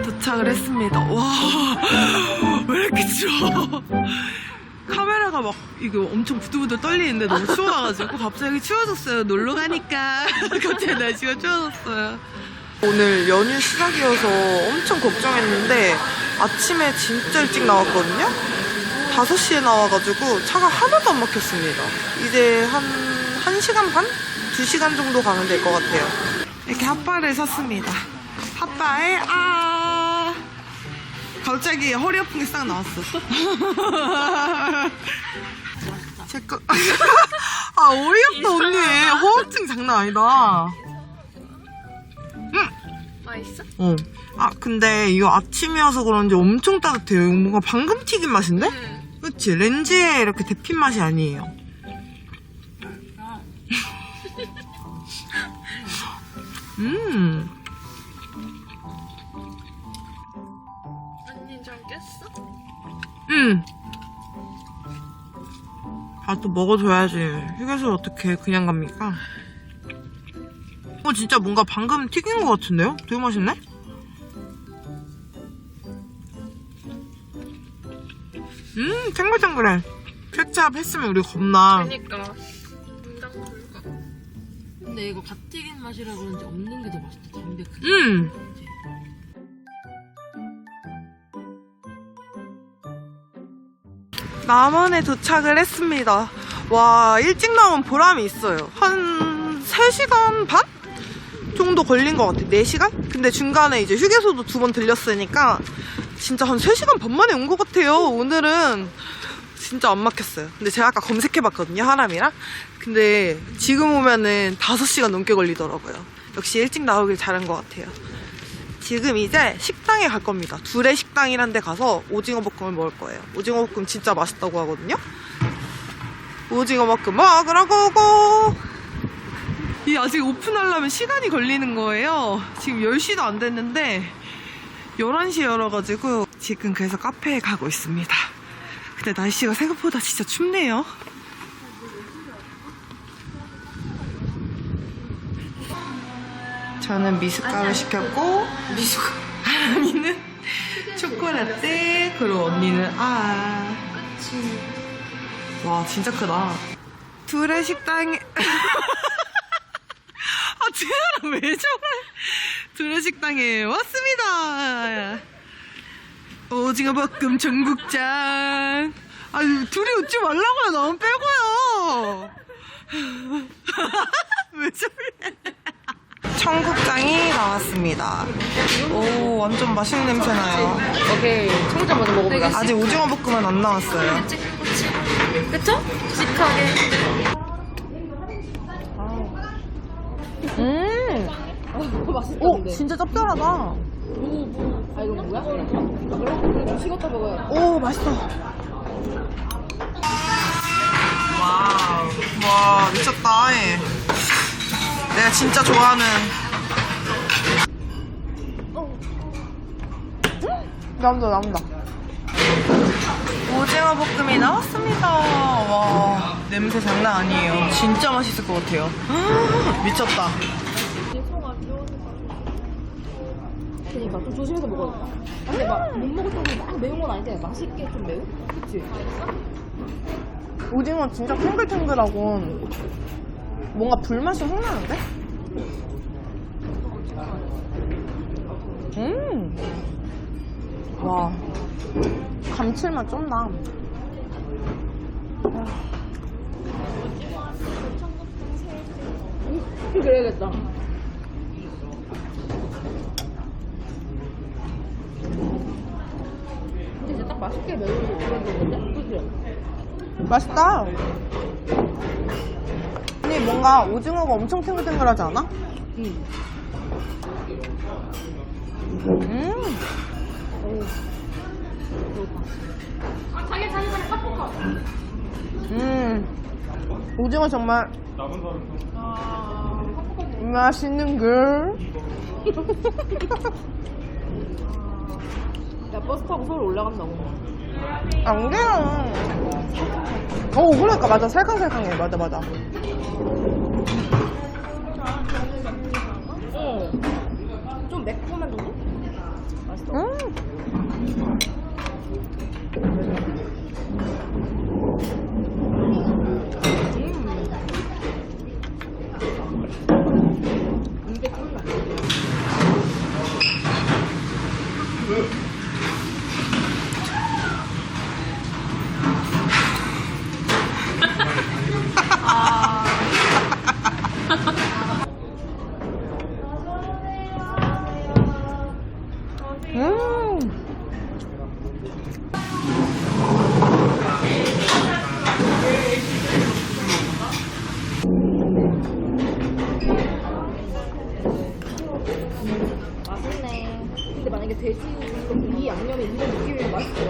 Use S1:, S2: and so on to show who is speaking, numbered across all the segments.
S1: 도착을 했습니다. 와, 왜 이렇게 추워? 카메라가 막 이거 엄청 부들부들 떨리는데 너무 추워가지고 갑자기 추워졌어요. 놀러 가니까 갑자기 날씨가 추워졌어요. 오늘 연휴 시작이어서 엄청 걱정했는데 아침에 진짜 일찍 나왔거든요. 5시에 나와가지고 차가 하나도 안 막혔습니다. 이제 한 1시간 반? 2시간 정도 가면 될 것 같아요. 이렇게 핫바를 샀습니다. 핫바에 갑자기 허리 아픈 게 싹 나왔어. 제거 어이없다 언니. 허언증 장난 아니다.
S2: 맛있어?
S1: 근데 이거 아침이어서 그런지 엄청 따뜻해요. 뭔가 방금 튀긴 맛인데? 그치? 렌즈에 이렇게 데핀 맛이 아니에요.
S2: 언니 좀 깼어?
S1: 또 먹어줘야지. 휴게소를 어떻게 그냥 갑니까? 진짜 뭔가 방금 튀긴 것 같은데요? 되게 맛있네? 탱글탱글해. 케찹 했으면 우리 겁나.
S2: 그니까 분당 불가.
S3: 근데 이거 갓 튀긴 맛이라 그런지 없는 게 더 맛있다. 담백하게.
S1: 남원에 도착을 했습니다. 와, 일찍 나온 보람이 있어요. 한 3시간 반? 정도 걸린 것 같아. 4시간? 근데 중간에 이제 휴게소도 2번 들렸으니까 진짜 한 3시간 반 만에 온 것 같아요. 오늘은 진짜 안 막혔어요. 근데 제가 아까 검색해봤거든요, 하람이랑. 근데 지금 오면은 5시간 넘게 걸리더라고요. 역시 일찍 나오길 잘한 것 같아요. 지금 이제 식당에 갈 겁니다. 둘의 식당이란 데 가서 오징어 볶음을 먹을 거예요. 오징어 볶음 진짜 맛있다고 하거든요. 오징어 볶음 먹으러 고고! 이 아직 오픈하려면 시간이 걸리는 거예요. 지금 10시도 안 됐는데 11시에 열어가지고 지금 그래서 카페에 가고 있습니다. 근데 날씨가 생각보다 진짜 춥네요. 저는 미숫가루 시켰고 하람이는 초코라떼, 그리고 언니는 와 진짜 크다. 둘의 식당에 쟤랑 왜 저래? 둘의 식당에 왔습니다. 오징어 볶음 전국장. 둘이 웃지 말라고요. 나만 빼고요. 왜 저래? 청국장이 나왔습니다. 오, 완전 맛있는 냄새 나요.
S3: 오케이. 청국장 먼저 먹어보자.
S1: 아직 오징어 볶음은 안 나왔어요.
S2: 그쵸? 씩하게.
S3: 맛있다.
S1: 진짜 짭짤하다.
S3: 아, 이거 뭐야? 그럼 식었다 먹어요.
S1: 오, 맛있어. 와우. 와, 미쳤다. 내가 진짜 좋아하는. 나온다. 오징어 볶음이 나왔습니다. 와, 냄새 장난 아니에요. 진짜 맛있을 것 같아요. 미쳤다.
S3: 그니까 좀 조심해서 먹어야겠다. 근데 막 못 먹을 정도로 막 매운 건 아닌데 맛있게 좀 매운? 그치?
S1: 오징어 진짜 탱글탱글하고 뭔가 불맛이 확 나는데? 와, 감칠맛 쩐다.
S3: 그래야겠다. 근데 이제 딱 맛있게 매운 그런 건데? 그치?
S1: 맛있다. 아니 뭔가 오징어가 엄청 탱글탱글하지 않아? 오징어 정말 맛있는 걸.
S3: 야, 버스 타고 서울 올라간다고.
S1: 안 돼요. 그러니까 맞아. 살캉살캉해. 맞아.
S3: 좀 매콤한 정도? 맛있어.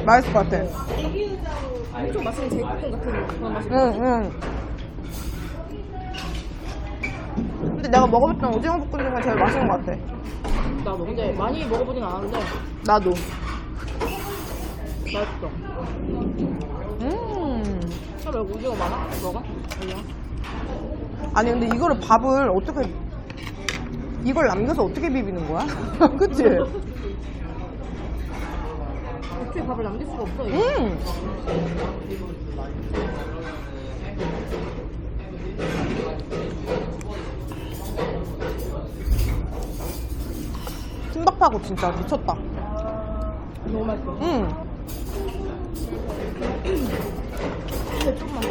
S1: 맛있을 것 같아.
S3: 엄청 맛있는 제육볶음 같은 그런 맛이.
S1: 응. 근데 내가 먹어봤던 오징어 볶음 중에 제일 맛있는 것 같아.
S3: 나도 근데 많이 먹어보진 않았는데
S1: 나도.
S3: 맛있어. 왜 오징어 많아? 먹어? 아니야.
S1: 아니 근데 이거를 밥을 어떻게 이걸 남겨서 어떻게 비비는 거야? 그치?
S3: 애초에 밥을 남길 수가 없어. 이거.
S1: 순박하고 진짜 미쳤다.
S3: 너무 맛있어. 근데 조금만.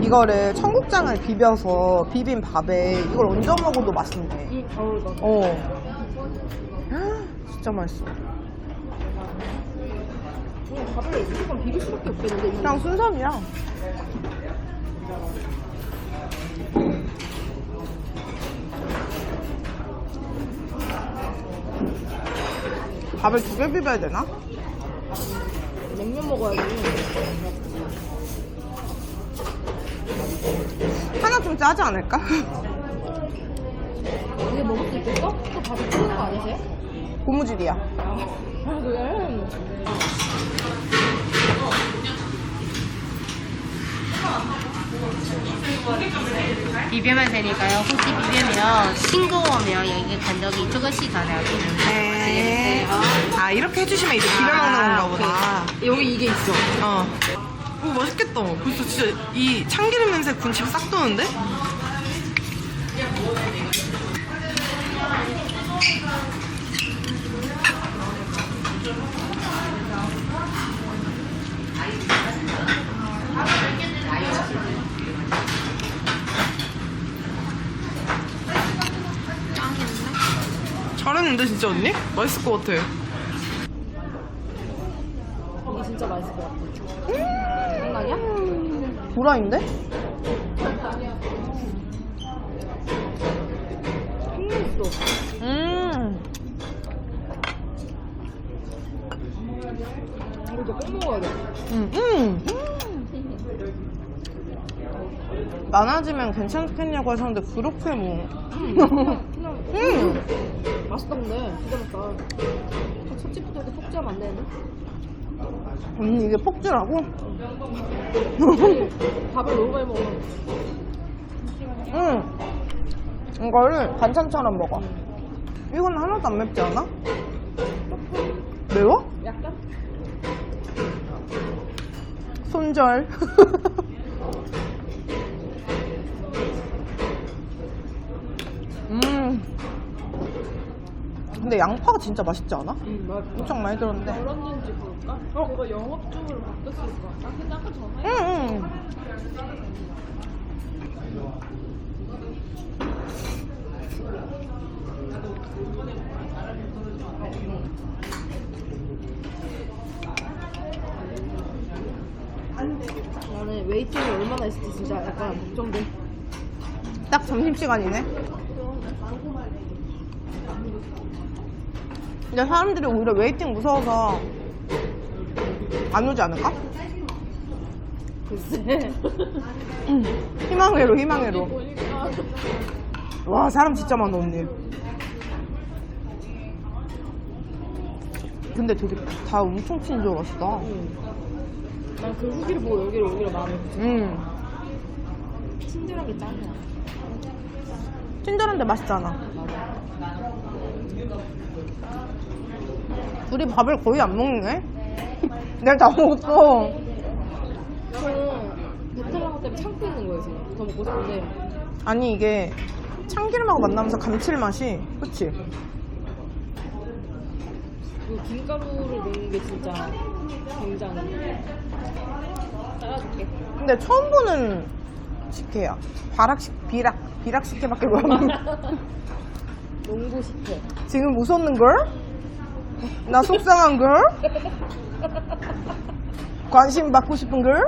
S1: 이거를 청국장을 비벼서 비빔 밥에 이걸 얹어 먹어도 맛있네.
S3: 맞아.
S1: 진짜 맛있어.
S3: 그냥 밥을 무조건 비빌 수밖에 없겠는데. 이거.
S1: 그냥 순선이야. 밥을 2개 비벼야 되나?
S3: 냉면 먹어야지.
S1: 하나 좀 짜지 않을까?
S3: 이게 먹을 수 있겠어? 또 밥을 끓는 거 아니세요?
S1: 고무줄이야.
S3: 그래.
S4: 비비면 되니까요. 혹시 비비면 싱거우면 여기 간격이 조금씩 더 나요.
S1: 네. 아, 이렇게 해주시면 이제 비벼 먹는 건가 보다.
S3: 여기 이게 있어.
S1: 오, 맛있겠다. 벌써 진짜 이 참기름 냄새 군침 싹 도는데? 잘했는데 진짜 언니? 맛있을 것 같아.
S3: 이게 진짜 맛있을 것 같아. 장난이야?
S1: 보라인데?
S3: 햄있어. 이거 꼭 먹어야 돼.
S1: 많아지면 괜찮겠냐고 하셨는데 그렇게 뭐.
S3: 맛있다 근데 진짜 맛있다. 첫집부터 이렇게 폭주하면 안 되는데?
S1: 언니 이게 폭주라고?
S3: 밥을 너무 많이 먹으면
S1: 이거를 반찬처럼 먹어. 이건 하나도 안 맵지 않아? 매워?
S3: 약간?
S1: 손절. 근데 양파가 진짜 맛있지 않아?
S3: 맞아.
S1: 엄청 많이 들었는데.
S3: 그런지 볼까? 내가 영업 쪽으로 바꿀 수 있을 것 같아. 근데 아까 전화해. 나는 웨이팅이 얼마나 있을지 진짜 약간 걱정돼.
S1: 딱 점심시간이네. 근데 사람들이 오히려 웨이팅 무서워서 안 오지 않을까?
S3: 글쎄.
S1: 희망회로, 희망회로.
S3: 보니까
S1: 와, 사람 진짜 많아, 언니. 근데 되게 다 엄청 친절하시다.
S3: 난 그 후기를 보고 여기를 오기로 마음을 친절한 게 짱이야.
S1: 친절한데 맛있잖아. 둘이 밥을 거의 안 먹네? 내가 다 먹었어.
S3: 저는 배탈 나것 때문에 참고 있는 거예요 지금. 더 먹고 싶은데.
S1: 아니, 이게 참기름하고 만나면서 감칠맛이, 그치?
S3: 그 김가루를 넣는 게 진짜 굉장히. 따라줄게.
S1: 근데 처음 보는 식혜야. 비락 식혜밖에 모르는.
S3: 농구 식혜.
S1: 지금 웃었는 걸? 나 속상한 걸? 관심 받고 싶은 걸?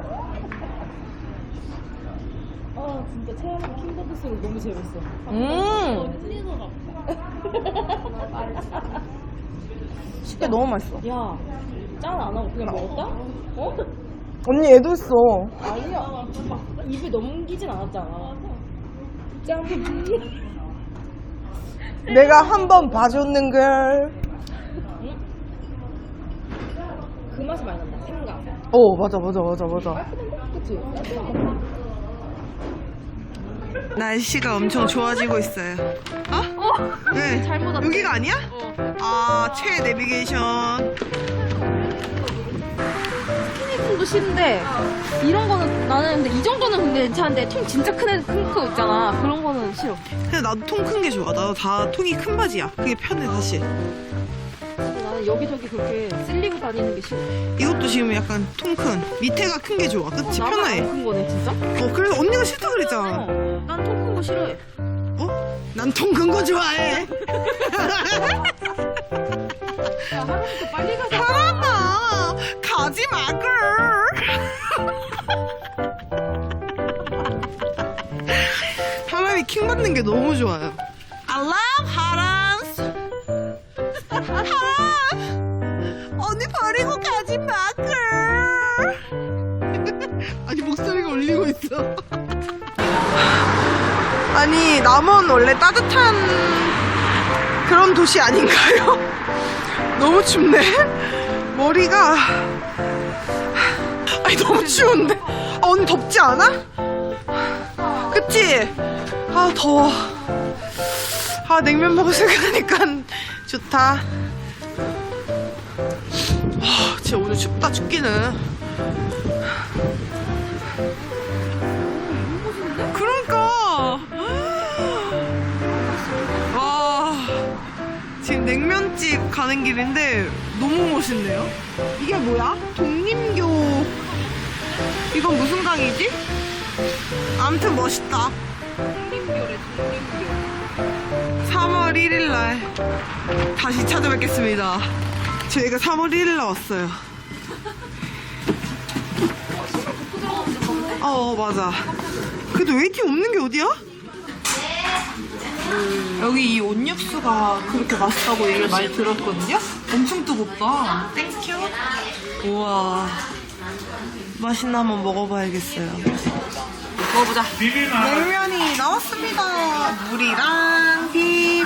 S3: 아 진짜 체험한 킹더드스를 너무 재밌어.
S1: 식혜 너무 맛있어.
S3: 야, 짠 안 하고 그냥 먹었다? 어?
S1: 언니 얘도 했어.
S3: 아니야. 막 입에 넘기진 않았잖아. 짠.
S1: 내가 한 번 봐줬는 걸.
S3: 그 맛이 많이 난다. 생각.
S1: 맞아.
S3: 그치?
S1: 날씨가 엄청 좋아지고 있어요. 왜?
S2: 잘못 왔다.
S1: 여기가 아니야? 최 내비게이션.
S3: 스키니통도 싫은데 이런 거는 나는 근데 이 정도는 근데 괜찮은데 통 진짜 큰 거 있잖아. 그런 거는 싫어.
S1: 근데 나도 통 큰 게 좋아. 나도 다 통이 큰 바지야. 그게 편해 사실.
S3: 나는 여기저기 그렇게 쓸리고 다니는 게 싫어.
S1: 이것도 지금 약간 통 큰. 밑에가 큰 게 좋아. 그치?
S3: 나만
S1: 편해.
S3: 안 큰 거네 진짜?
S1: 그래서 언니가 싫다 그랬잖아.
S3: 난 통 큰 거 싫어해.
S1: 난 통 큰 거 좋아해.
S3: 야, 하루부터 빨리 가자.
S1: 사람아, 가지 마, 걸. 사람이 킹 받는 게 너무 좋아요. I love 하란스. 하란, 언니 버리고 가지 마, 걸. 아니 목소리가 울리고 있어. 아니 남원 원래 따뜻한 그런 도시 아닌가요? 너무 춥네. 머리가 너무 추운데. 언니 덥지 않아? 그치? 더워. 냉면 먹을 생각하니까 좋다. 진짜 오늘 춥다. 춥기는. 그러니까. 지금 냉면집 가는 길인데 너무 멋있네요. 이게 뭐야? 독림교. 이건 무슨 강이지? 아무튼 멋있다.
S3: 독림교래, 독림교.
S1: 3월 1일날 다시 찾아뵙겠습니다. 저희가 3월 1일날 왔어요. 맞아. 그래도 웨이팅 없는 게 어디야? 여기 이 온육수가 그렇게 맛있다고 얘기를 많이 들었거든요? 엄청 뜨겁다. 땡큐. 우와. 맛있나 한번 먹어봐야겠어요. 먹어보자. 냉면이 나왔습니다. 물이랑 비빔.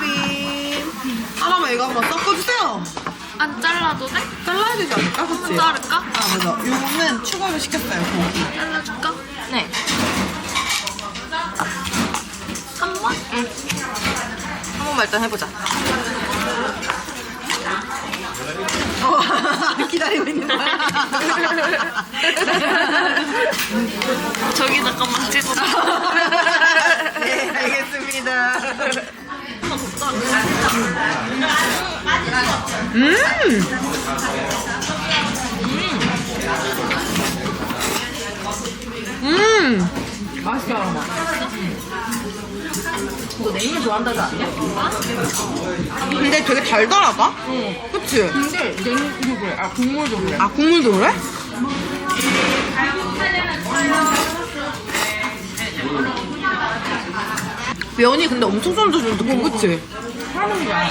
S1: 하나만 이거 한번 섞어주세요.
S2: 안 잘라도 돼?
S1: 잘라야 되지 않을까? 그치?
S2: 자를까?
S1: 맞아. 요거는 추가로 시켰어요, 고기.
S2: 잘라줄까?
S3: 네.
S2: 한 번? 응.
S1: 한 번만 일단 해보자. 기다리고 있는 거야.
S2: 저기 잠깐만 찍어봐.
S1: 네, 알겠습니다.
S3: 맛있다, 엄마. 너 냉면 좋아한다지 않냐?
S1: 근데 되게 달달하다?
S3: 응.
S1: 그치?
S3: 근데 냉면도 그래. 국물도 그래.
S1: 국물도 그래? 면이 근데 엄청 쫀득쫀득해, 그치?
S3: 하는 거야.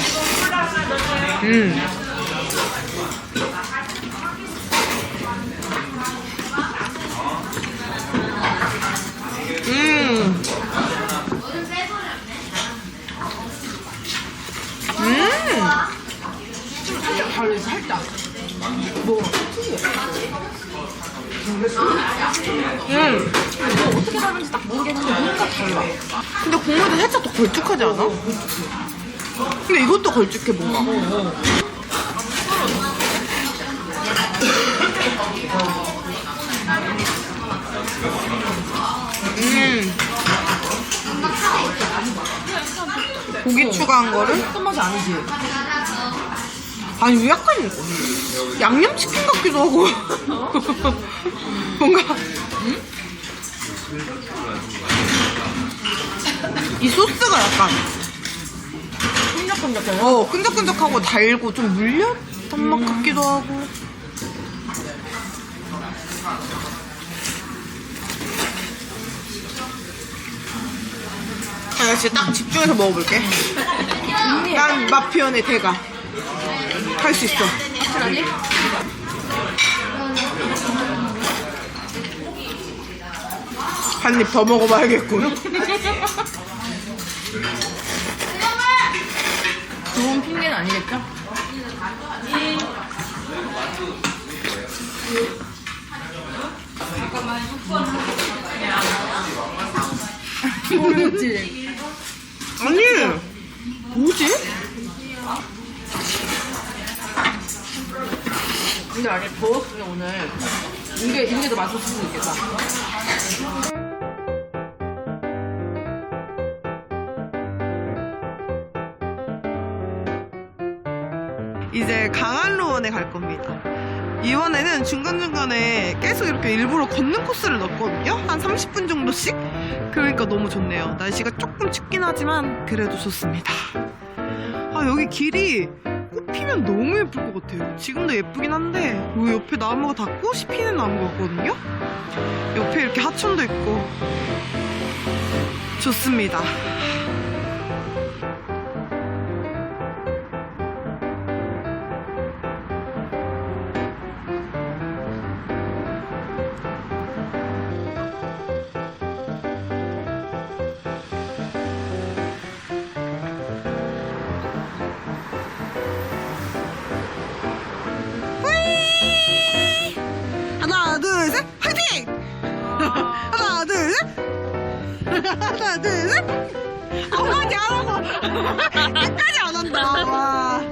S3: 살짝 다르지, 살짝. 뭐, 특이해. 뭐 어떻게 다른지 딱 모르겠는데 뭔가 달라.
S1: 근데 국물도 살짝 더 걸쭉하지 않아? 근데 이것도 걸쭉해, 뭔가. 고기 추가한 거를?
S3: 어떤 맛이 아니지?
S1: 아니 왜 약간 양념치킨 같기도 하고 뭔가 이 소스가 약간
S3: 끈적끈적해요?
S1: 끈적끈적하고 달고 좀 물엿한 맛 같기도 하고. 나 진짜 딱 집중해서 먹어볼게. 난 맛 표현의 대가. 할 수 있어.
S3: 아니?
S1: 한 입 더 먹어봐야겠군.
S3: 좋은 핑계는 아니겠죠? 모르겠지.
S1: 아니, 뭐지?
S3: 근데 아니 더웠으면 오늘 이게 더 맛있을 수도 있겠다.
S1: 이제 강한로원에 갈 겁니다. 이번에는 중간중간에 계속 이렇게 일부러 걷는 코스를 넣었거든요. 한 30분 정도씩. 그러니까 너무 좋네요. 날씨가 조금 춥긴 하지만 그래도 좋습니다. 아, 여기 길이 꽃 피면 너무 예쁠 것 같아요. 지금도 예쁘긴 한데 요 옆에 나무가 다 꽃이 피는 나무 같거든요. 옆에 이렇게 하천도 있고 좋습니다. 하나, 둘, 셋, 화이팅! 하나, 둘, 셋! 하나, 둘, 셋! 어머니 하라고! 끝까지 안 한다. 와.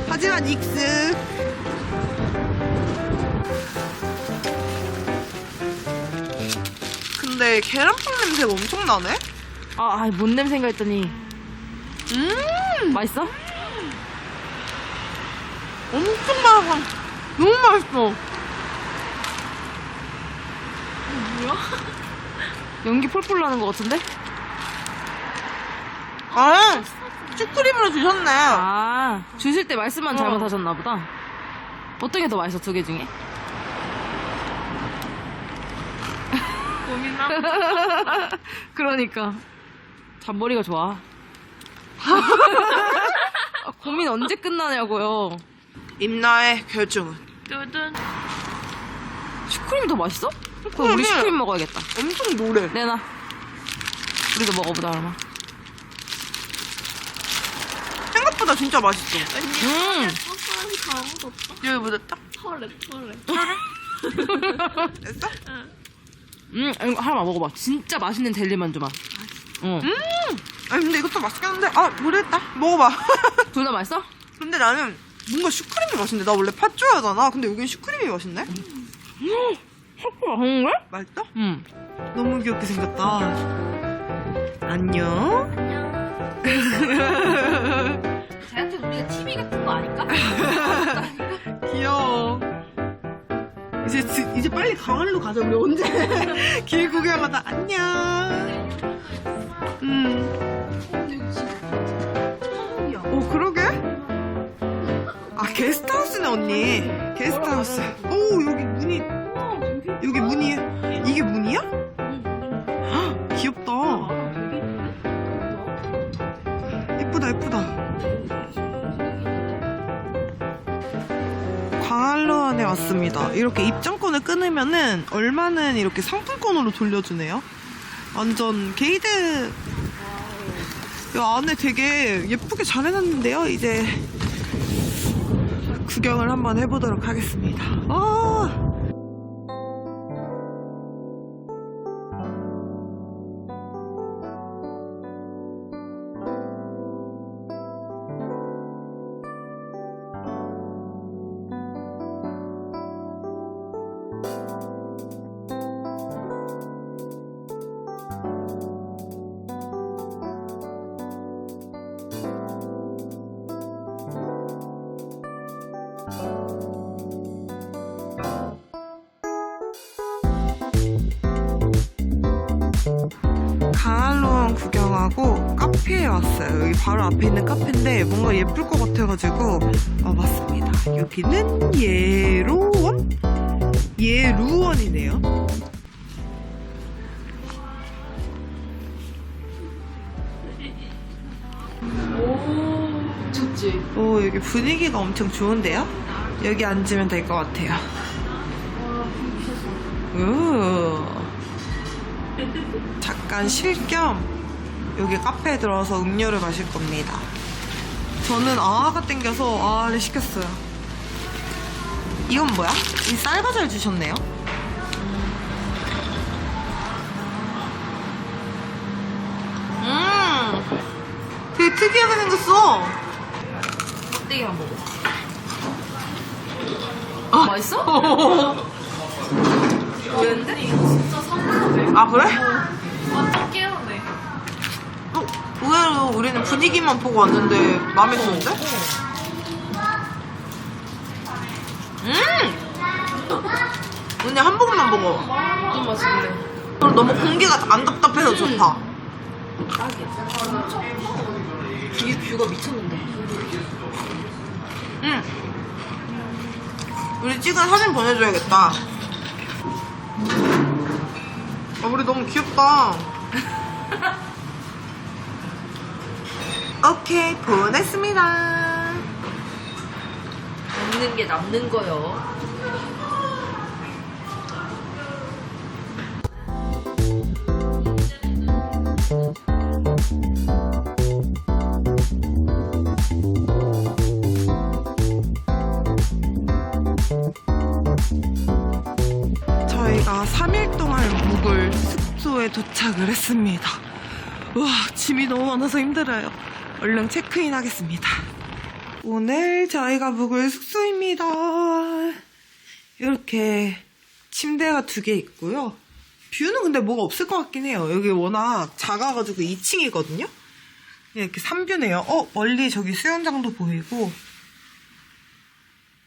S1: 하지만 익숙. 근데 계란빵 냄새가 엄청 나네?
S3: 뭔 냄새인가 했더니 맛있어?
S1: 엄청 맛있어. 너무 맛있어.
S3: 연기 폴폴 나는 것 같은데?
S1: 아, 슈크림으로 주셨네.
S3: 주실 때 말씀만 잘못하셨나 보다. 어떤 게 더 맛있어, 두 개 중에?
S2: 고민나?
S3: 그러니까 잔머리가 좋아. 고민 언제 끝나냐고요.
S1: 임나의 결정은
S2: 뚜둔.
S3: 슈크림이 더 맛있어? 그럼 우리 슈크림 먹어야겠다.
S1: 엄청 노래.
S3: 내놔. 우리도 먹어보자 그러면.
S1: 생각보다 진짜 맛있어.
S2: 소스는 다 묻었다.
S1: 여기 묻었다?
S2: 털에.
S1: 됐어?
S3: 이거 하나만 먹어봐. 진짜 맛있는 델리 만두만. 응.
S1: 아니 근데 이것도 맛있겠는데? 아, 모르겠다. 먹어봐.
S3: 둘 다 맛있어?
S1: 근데 나는 뭔가 슈크림이 맛있네. 나 원래 팥 좋아하잖아. 근데 여긴 슈크림이 맛있네.
S3: 슈크림 맛있는 거야?
S1: 맛있다?
S3: 응.
S1: 너무 귀엽게 생겼다. 안녕.
S3: 쟤한테 우리가 TV 같은 거 아닐까?
S1: 귀여워. 이제 빨리 강원로 가자. 우리 언제 길 구경하다 안녕. 그러게. 아, 게스트하우스네 언니. 게스트하우스. 오, 여기 문이 이게 문이야? 헉, 귀엽다. 예쁘다. 광안로원에 왔습니다. 이렇게 입장권을 끊으면은 얼마는 이렇게 상품권으로 돌려주네요. 완전 게이드. 이 안에 되게 예쁘게 잘 해놨는데요. 이제 구경을 한번 해보도록 하겠습니다. 강안로원 구경하고 카페에 왔어요. 여기 바로 앞에 있는 카페인데 뭔가 예쁠 것 같아가지고 와봤습니다. 여기는 예로원? 예루원이네요.
S3: 오, 미쳤지?
S1: 여기 분위기가 엄청 좋은데요? 여기 앉으면 될 것 같아요. 잠깐 쉴 겸 여기 카페에 들어와서 음료를 마실 겁니다. 저는 아아가 땡겨서 아아를 시켰어요. 이건 뭐야? 이 쌀과자를 주셨네요. 되게 특이하게 생겼어.
S3: 껍데기만 먹어. 맛있어? 왜인데?
S1: 아 그래?
S2: 완전 깨우네.
S1: 의외로 우리는 분위기만 보고 왔는데 마음에 드는데? 언니 한 모금만 먹어.
S3: 너무 맛있는데.
S1: 그럼 너무 공기가 안 답답해서 좋다.
S3: 이 뷰가 미쳤는데.
S1: 우리 찍은 사진 보내줘야겠다. 아, 우리 너무 귀엽다. 오케이, 보냈습니다.
S3: 먹는 게 남는 거요.
S1: 저희가 3일 동안 묵을 숙소에 도착을 했습니다. 와, 짐이 너무 많아서 힘들어요. 얼른 체크인 하겠습니다. 오늘 저희가 묵을 숙소입니다. 이렇게 침대가 2개 있고요. 뷰는 근데 뭐가 없을 것 같긴 해요. 여기 워낙 작아가지고 2층이거든요. 이렇게 3뷰네요. 멀리 저기 수영장도 보이고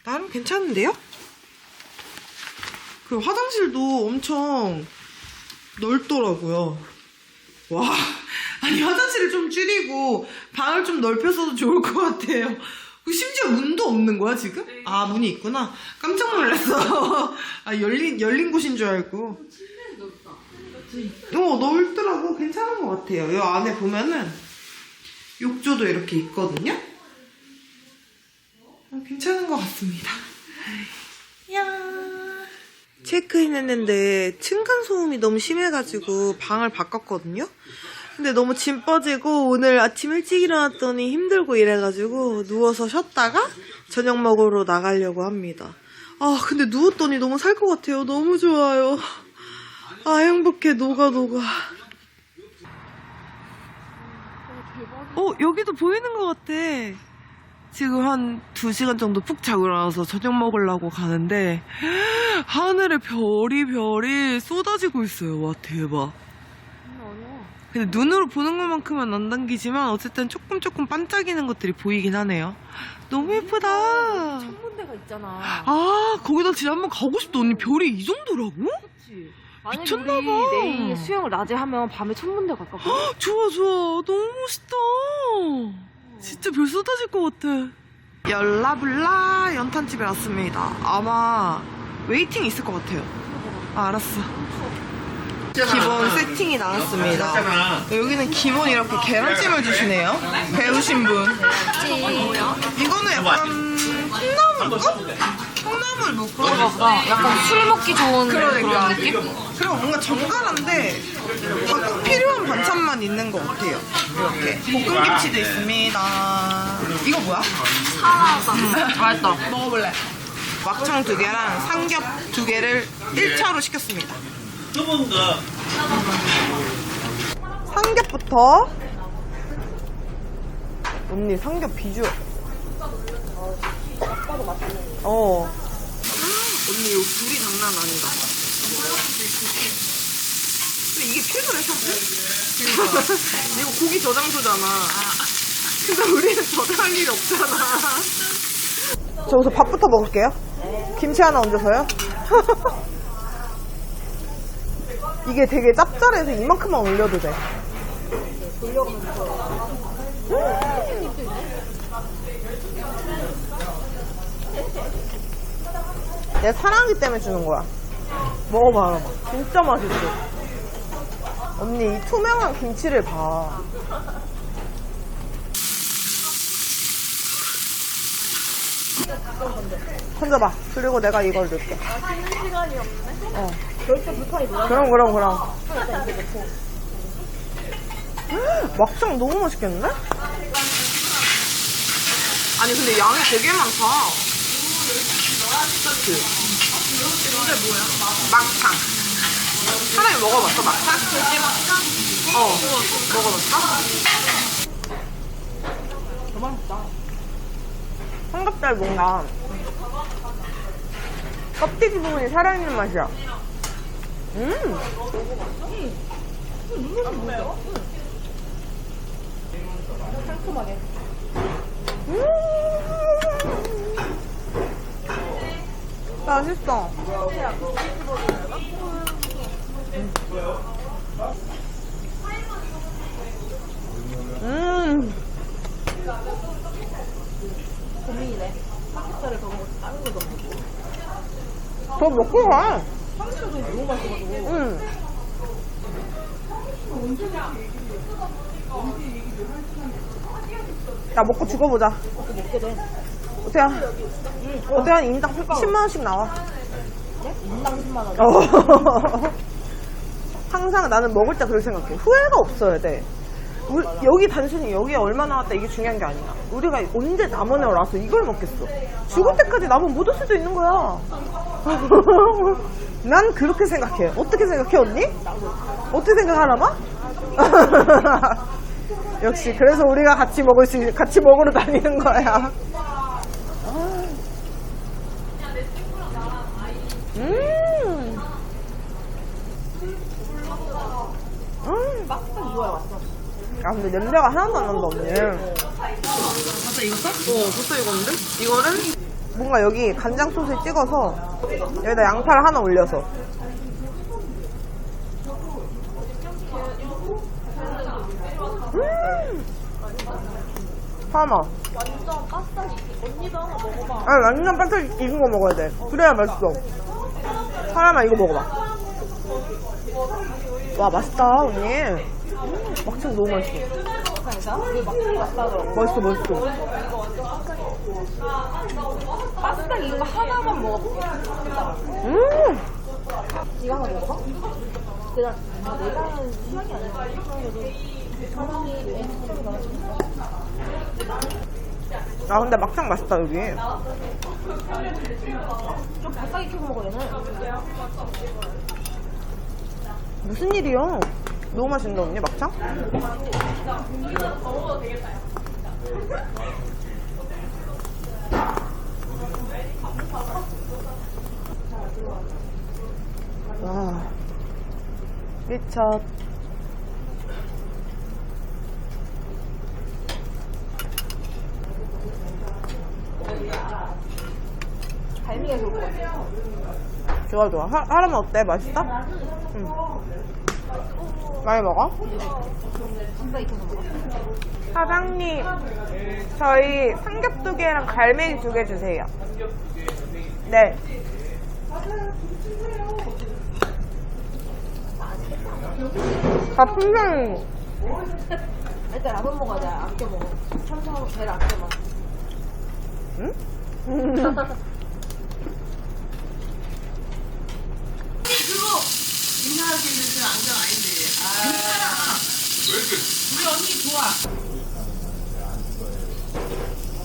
S1: 나름 괜찮은데요? 그 화장실도 엄청 넓더라고요. 와, 아니 화장실을 좀 줄이고 방을 좀 넓혀서도 좋을 것 같아요. 심지어 문도 없는 거야 지금? 아, 문이 있구나. 깜짝 놀랐어. 아, 열린 곳인 줄 알고. 넓더라고. 괜찮은 것 같아요. 이 안에 보면은 욕조도 이렇게 있거든요. 괜찮은 것 같습니다. 야. 체크인 했는데 층간소음이 너무 심해가지고 방을 바꿨거든요. 근데 너무 짐 빠지고 오늘 아침 일찍 일어났더니 힘들고 이래가지고 누워서 쉬었다가 저녁 먹으러 나가려고 합니다. 아, 근데 누웠더니 너무 살 것 같아요. 너무 좋아요. 아, 행복해. 녹아. 여기도 보이는 것 같아. 지금 한 2시간 정도 푹 자고 일어나서 저녁 먹으려고 가는데 하늘에 별이 쏟아지고 있어요. 와, 대박. 근데 눈으로 보는 것만큼은 안 당기지만 어쨌든 조금 반짝이는 것들이 보이긴 하네요. 너무 예쁘다.
S3: 천문대가 있잖아.
S1: 아, 거기다 진짜 한번 가고 싶다. 언니, 별이 이 정도라고?
S3: 그치. 만약에
S1: 미쳤나
S3: 우리
S1: 봐.
S3: 내일 수영을 낮에 하면 밤에 천문대 갈까 봐.
S1: 좋아. 너무 멋있다. 진짜 별 쏟아질 것 같아. 열라블라 연탄집에 왔습니다. 아마 웨이팅 있을 것 같아요. 아, 알았어. 기본 세팅이 나왔습니다. 여기는 기본 이렇게 계란찜을 주시네요. 배우신 분. 이거는 약간 콩나물 묵고
S3: 약간 술 먹기 좋은
S1: 그러니까.
S3: 그런 느낌?
S1: 그리고 뭔가 정갈한데 꼭 필요한 반찬만 있는 것 같아요. 이렇게 볶음김치도 있습니다. 이거 뭐야?
S3: 맛있다.
S1: 먹어볼래. 막창 2개랑 삼겹 2개를 1차로 시켰습니다. 삼겹부터. 언니, 삼겹 비주얼. 언니, 이거 불이 장난 아니다. 근데 이게 필요해, 사실? 이거 고기 저장소잖아. 근데 우리는 저장할 일이 없잖아. 저 우선 밥부터 먹을게요. 김치 하나 얹어서요. 이게 되게 짭짤해서 이만큼만 올려도 돼. 내가 사랑하기 때문에 주는 거야. 먹어봐. 진짜 맛있어. 언니, 이 투명한 김치를 봐. 건져봐. 그리고 내가 이걸 넣을게.
S3: 쉬는 시간이 없네.
S1: 어.
S3: 절대 불판이 놀아.
S1: 그럼.
S3: 일단 이렇게 넣고.
S1: 막창 너무 맛있겠는데? 아니 근데 양이 되게 많다. 그치? 근데 뭐야? 막창. 사람이 먹어봤어 막창? 먹어봤어? 너무 맛있다. 삼겹살 뭔가 껍데기 부분이 살아있는 맛이야.
S3: 상큼하게.
S1: 맛있어.
S3: 고민이네. 삼겹살을 더 먹고 다른 거도 먹고.
S1: 더 먹고 가.
S3: 삼겹살도 너무 맛있어가지고.
S1: 야 먹고 죽어보자.
S3: 먹게 돼.
S1: 어때 한 인당 10만원씩 나와.
S3: 네? 인당 10만 원.
S1: 항상 나는 먹을 때 그렇게 생각해. 후회가 없어야 돼. 여기 단순히 여기에 얼마 나왔다 이게 중요한 게 아니야. 우리가 언제 남원에 와서 이걸 먹겠어. 죽을 때까지 남은 못 올 수도 있는 거야. 난 그렇게 생각해. 어떻게 생각해 언니? 어떻게 생각하나봐? 역시 그래서 우리가 같이 먹으러 다니는 거야.
S3: 막상 이거야 왔어.
S1: 아 근데 냄새가 하나도 안 난다 언니.
S2: 맞아 익었어?
S1: 벌써 익었는데? 이거를 뭔가 여기 간장 소스에 찍어서 여기다 양파를 하나 올려서. 하나.
S3: 완전 바싹 언니도 하나 먹어봐.
S1: 아니 완전 바삭 익은 거 먹어야 돼. 그래야 맛있어. 사람아 이거 먹어봐. 와 맛있다 언니. 막창 너무 맛있어.
S3: 이게 막상이 맛있다더라고.
S1: 맛있어.
S3: 바싹 이거 하나만 먹어볼게. 이거 하나 먹어? 그냥 내가 하는 취향이 아니야. 사람이 내 스타일이 나가지고.
S1: 아 근데 막창 맛있다 여기.
S3: 좀 바싹 익혀서 먹어야 되나?
S1: 무슨 일이야? 너무 맛있는데 언니 막창? 와 미쳤.
S3: 갈미가 좋을 것 같아.
S1: 좋아. 하라면 어때? 맛있어? 응. 많이 먹어?
S3: 바싹 익혀서 먹어.
S1: 사장님, 저희 삼겹 2개랑 갈매기 2개 주세요. 네. 다 풍선.
S3: 일단 라면 먹어야 돼. 아껴 먹어. 참사하고 제일 아껴 먹어.
S1: 응?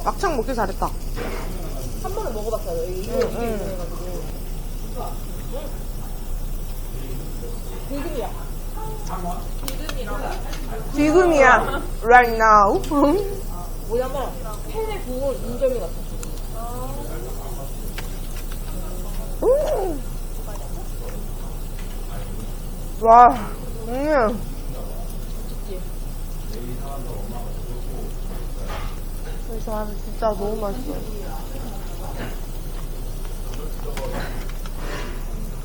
S1: 막창 먹기 잘했다.
S3: 한 번은 먹어봤어요. 이거 해가지고. 지금이야.
S1: 지금이야. Right now.
S3: 뭐냐면 팬에 구운 인절미 같아.
S1: 와. 그래서 진짜 너무 맛있어요.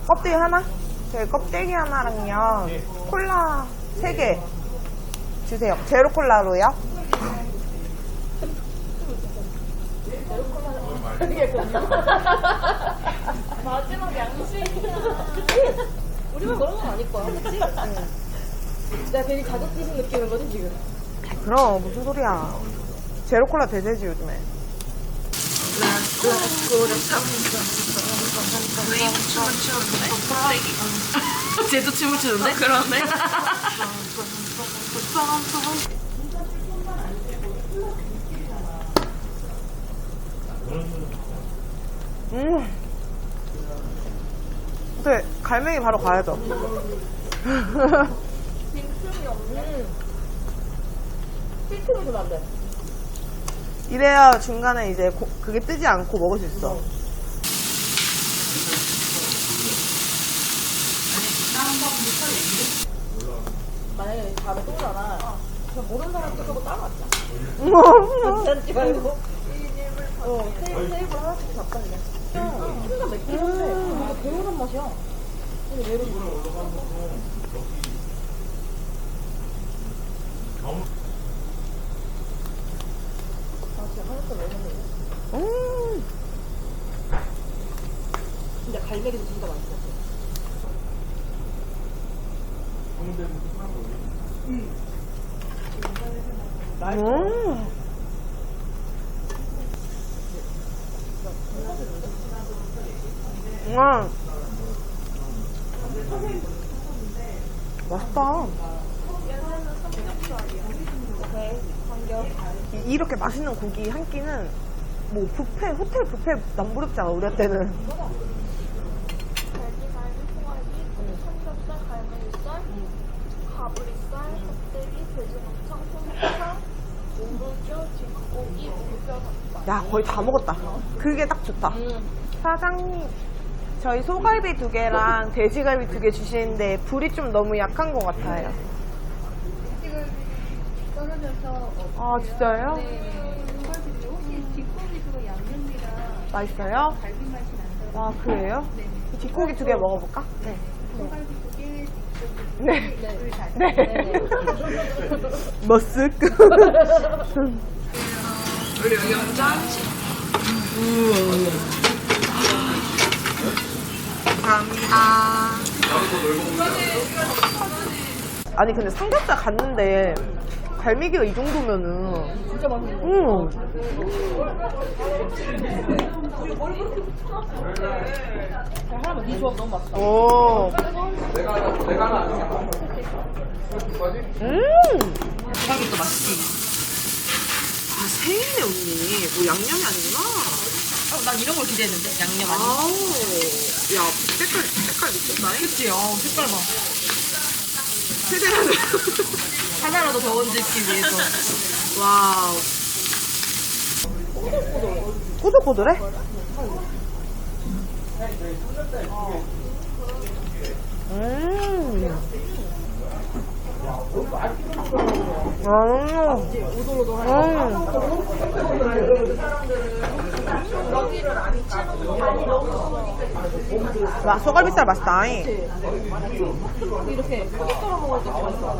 S1: 껍데기 하나? 저희 껍데기 하나랑요. 콜라 3개 주세요. 제로 콜라로요.
S3: 마지막 양식. 우리만 그런 건 아닐 거야. 그치? 내가 괜히 자격지심 느끼는 거지, 지금.
S1: 그럼 무슨 소리야. 제로 콜라 대세지 요즘에. 네. 춤을 추는데?
S2: 쟤도 춤을 추는데?
S1: 그러네. 네, 갈매기 바로 가야죠.
S3: 빈틈이 없네. 빈틈이 주면 안 돼.
S1: 이래야 중간에 이제 그게 뜨지 않고 먹을 수 있어.
S3: 만약에 다음에 또 오잖아. 그냥 모르는 사람 또 저거 따라왔자. 괜찮지 말고. 테이블 하나씩 잡자 그냥. 순간 맵긴 한데 뭔가 배우는 맛이야. 근데 왜 이러지? 아 진짜 한국도 왜 먹는 근데 갈매기도 진짜 맛있어.
S1: 맛있다. 이렇게 맛있는 고기 한 끼는 뭐 뷔페, 호텔 뷔페 남부럽지 않아, 우리한테는.
S5: 삼겹살, 갈매기살, 가브리살, 껍데기, 돼지막창, 소목탕, 오르죠, 뒷고기, 물뼈 닭발.
S1: 야, 거의 다 먹었다. 그게 딱 좋다. 사장님, 저희 소갈비 2개랑 돼지갈비 2개 주시는데 불이 좀 너무 약한 것 같아요.
S5: 떨어져서
S1: 아, 진짜요?
S5: 혹시 뒷고기 그거 양념이랑
S1: 맛있어요?
S5: 갈비 맛이 난다고
S1: 와, 그래요? 뒷고기 2개 먹어볼까? 네.
S5: 소갈비 2개, 뒷고기
S1: 네.
S5: 2개, 둘 다.
S1: 네. 머쓱.
S2: 우리 여기 혼자 한지?
S1: 감사합니다. 아니 근데 삼겹살 갔는데 갈매기가 이 정도면은
S3: 진짜 맛있는 거.
S1: 응.
S3: 하나만 네 조합 너무 맛있다.
S1: 오.
S2: 대박이 또 맛있지.
S1: 아, 새이네 언니. 뭐 양념이 아니구나.
S2: 난 이런 걸 기대했는데 양념 아니?
S1: 아우. 야, 색깔 미쳤다.
S2: 그치? 색깔 봐.
S1: 최대한.
S2: 하나라도 더 얹기 위해서.
S1: 와우. 꼬들꼬들해? 나 소갈비살 맛있다.
S3: 이렇게 크게 썰어 먹을 때 맛있어.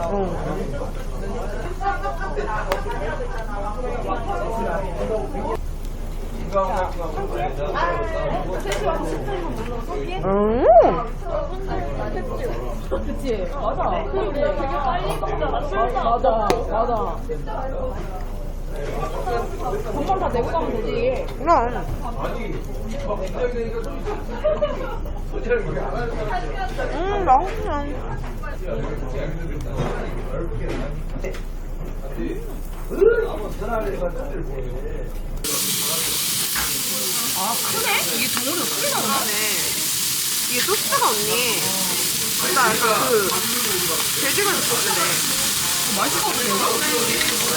S3: 그치? 맞아. 되게 빨리 먹잖아. 맞아. 돈만 다 내고 가면 되지.
S1: 그럼. 맛있어.
S2: 아 크네? 이게 덩어리가 크게 나오네.
S1: 이게 소스가 언니. 진짜 약간 돼지갈비 소스네.
S2: 맛있을 것 같아.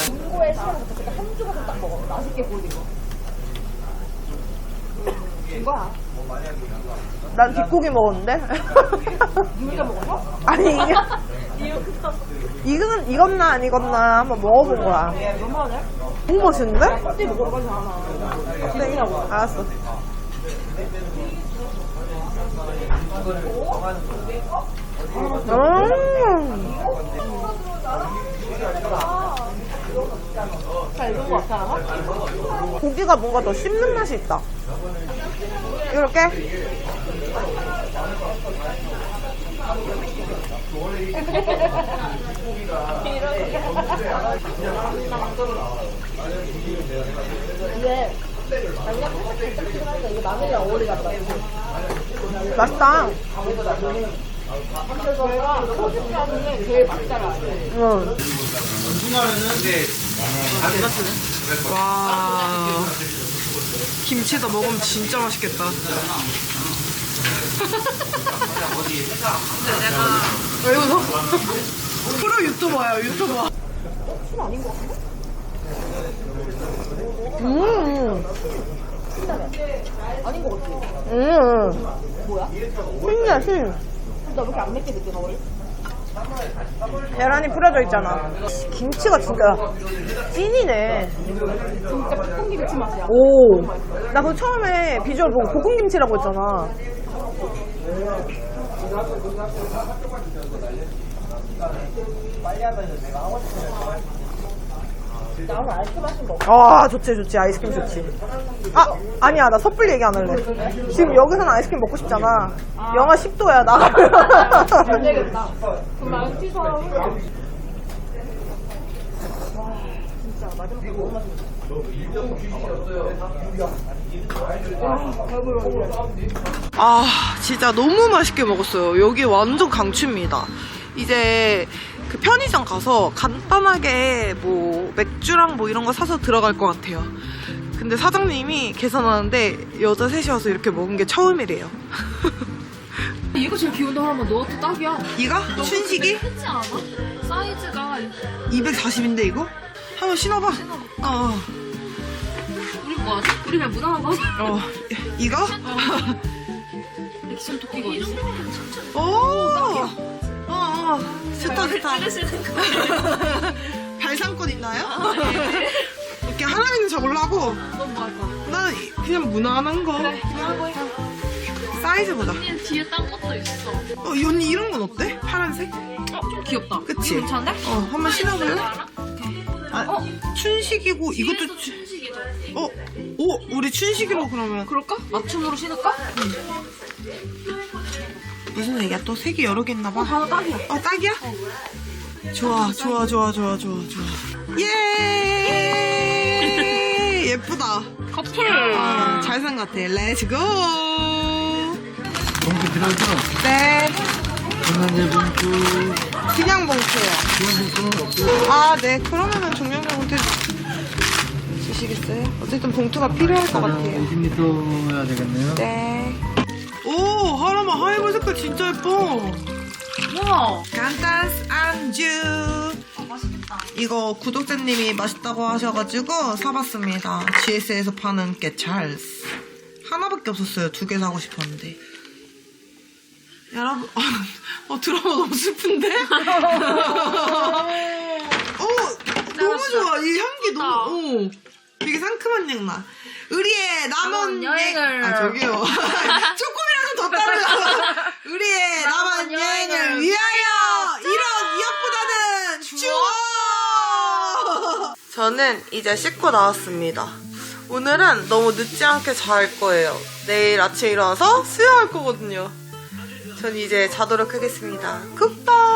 S3: 중고에 시간부터 그때 한 조각을 딱 먹어. 맛있게 보이는 거. 이거야.
S1: 난 뒷고기 먹었는데?
S3: 니가 먹었어?
S1: 아니, 익었나 안 익었나 한번 먹어본 거야.
S3: 얼마나 돼?
S1: 너무 맛있는데?
S3: 그때 먹어봐서 하나.
S1: 네, 알았어.
S3: 잘 익은 거 같아.
S1: 고기가 뭔가 더 씹는 맛이 있다. 이렇게?
S3: 이게 이게 마늘이랑 어울리가 봐.
S1: 맛있다.
S3: 그래서 내가 소주지 않은 게 제일 맛있잖아.
S1: 응. 와. 김치도 먹으면 진짜 맛있겠다. 왜 웃어? 프로 유튜버야, 유튜버.
S3: 술 아닌 것 같은데? 아닌 것 같지? 뭐야?
S1: 신이야, 신.
S3: 나 왜 이렇게 안 맵게 느껴, 머리?
S1: 계란이 뿌려져 있잖아. 김치가 진짜 찐이네.
S3: 진짜 볶음김치 맛이야.
S1: 오. 나 그거 처음에 비주얼 보고 볶음김치라고 했잖아.
S3: 나 오늘 아이스크림 마신 거.
S1: 아, 좋지, 좋지. 아이스크림 좋지. 아, 아니야. 나 섣불리 얘기 안 할래. 지금 여기서는 아이스크림 먹고 싶잖아. 영하 10도야, 나가면.
S3: 안 되겠다. 그럼 나 취소하고. 와, 진짜 마지막에 너무 맛있어.
S1: 아, 진짜 너무 맛있게 먹었어요. 여기 완전 강추입니다. 이제 그 편의점 가서 간단하게 뭐 맥주랑 뭐 이런 거 사서 들어갈 것 같아요. 근데 사장님이 계산하는데 여자 셋이 와서 이렇게 먹은 게 처음이래요.
S2: 이거 제일 귀여운데 하나만 너한테 딱이야.
S1: 이가? 춘식이?
S2: 크지 않아? 사이즈가
S1: 240인데 이거? 한번 신어봐. 어,
S2: 우리 뭐하지? 우리 그냥 무난한 거 하자.
S1: 이거?
S2: 액션 토끼가 있어.
S1: 오! 좋다, 좋다.
S2: 찌르시는 거.
S1: 발상권 있나요? 이렇게 하나는 적으려고.
S2: 넌 뭐 할 거야?
S1: 난 그냥 무난한 거.
S2: 그래, 무난한 거 해.
S1: 사이즈 보자.
S2: 언니는 뒤에 딴 것도 있어.
S1: 이 언니 이런 건 어때? 파란색?
S2: 좀 귀엽다.
S1: 그치?
S2: 괜찮은데?
S1: 한번 신어볼래?
S2: 알아?
S1: 아, 춘식이고 이것도
S2: 춘식이다.
S1: 오, 우리 춘식이로 그러면
S2: 그럴까? 맞춤으로 신을까?
S1: 무슨 얘기야? 또 색이 여러 개 있나 봐.
S2: 하나 딱이야.
S1: 딱이야? 좋아. 예! 예쁘다.
S2: 커플.
S1: 잘생 같아. 렛츠고!
S6: 봉투 필요하죠?
S1: 네.
S6: 전환제 봉투,
S1: 그냥 봉투요.
S6: 그냥 봉투는 없고요.
S1: 아, 네. 그러면은 종량제 봉투 주시겠어요? 어쨌든 봉투가 필요할 것 같아요.
S6: 20m 해야 되겠네요.
S1: 네. 오, 하람아, 하이볼 색깔 진짜 예뻐.
S2: 우와.
S1: 간단스 안주.
S2: 맛있겠다.
S1: 이거 구독자님이 맛있다고 하셔가지고 사봤습니다. GS에서 파는 깨찰스. 하나밖에 없었어요. 2개 사고 싶었는데. 여러분, 드라마 너무 슬픈데? 너무 좋아. 이 향기 너무, 되게 상큼한 향 나. 우리의 남은
S2: 여행을.
S1: 아, 저기요. 조금이라도 더 따르려. 우리의 남은 여행을 위하여! 이런 이것보다는 주워! 저는 이제 씻고 나왔습니다. 오늘은 너무 늦지 않게 잘 거예요. 내일 아침에 일어나서 수영할 거거든요. 전 이제 자도록 하겠습니다. 굿바이!